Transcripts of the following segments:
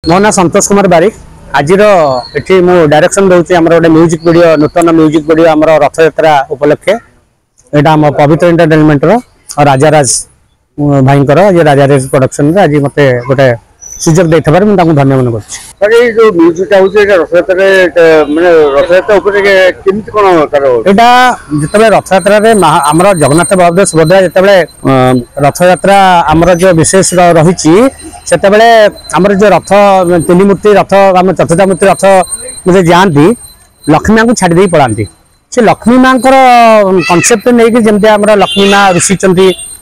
मो ना संतोष कुमार बारिक आज ये डायरेक्शन दूसरी आम गोटे म्यूजिक वीडियो नूतन म्यूजिक वीडियो आम रथ यात्रा उपलक्षे यहाँ आम पवित्र एंटरटेनमेंट राजाराज भाई ये राजाराज प्रोडक्शन आज मत गोटे सुजोग देते मुझे धन्यवाद कर जो म्यूजिक माने रथयात्रा जिते रथयात्रा आमर जगन्नाथ बलदेव सुभद्रा जिते रथयात्रा आमर जो विशेष रही आमर जो रथ तीन मूर्ति रथ आम चतुर्था मूर्ति रथ मुझे जाती लक्ष्मी माँ को छाड़ी पड़ाती से लक्ष्मी माँ कनसेप्ट नहीं कि जमी आम लक्ष्मी माँ ऋषि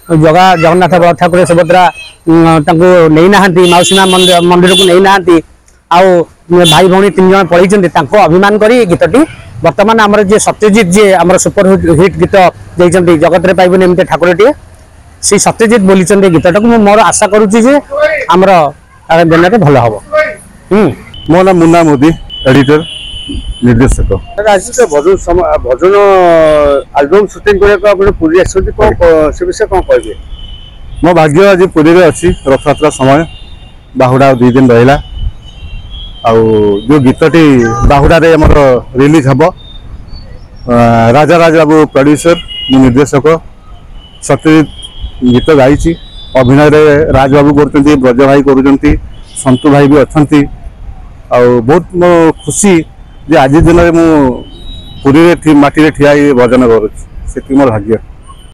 जगह जगन्नाथ ठाकुर सुभद्रा नहीं ना मौसी माँ मंदिर को नहीं ना भाई भौणी तीन जन पढ़ी अभिमान कर गीतटी बर्तमान आम जी सत्यजित जी आम सुपर हिट गीत देखते जगत पाइबनी एमती ठाकुर टे से सत्यजित बोली गीतटा को मोर आशा करुच्ची आमर दिन में भल हम मो ना मुन्ना मोदी एडिटर निर्देशक आज भजन भजन एल्बम शूटिंग करने पूरी से विषय कौन कहे मो भाग्य आज पुरी में अच्छी रथयात्रा समय बाहुड़ा 2 दिन रहा जो गीतटी बाहुड़ा रिलीज हम राजाराज बाबू प्रोड्यूसर निर्देशक सत्यजित गीत गाई अभिनय राज बाबू कर ब्रज भाई कर संतु भाई भी अच्छा बहुत मो खुशी जे आज दिन में मुझे पुरी माटी ठिया भजन करुँच से मोर भाग्य।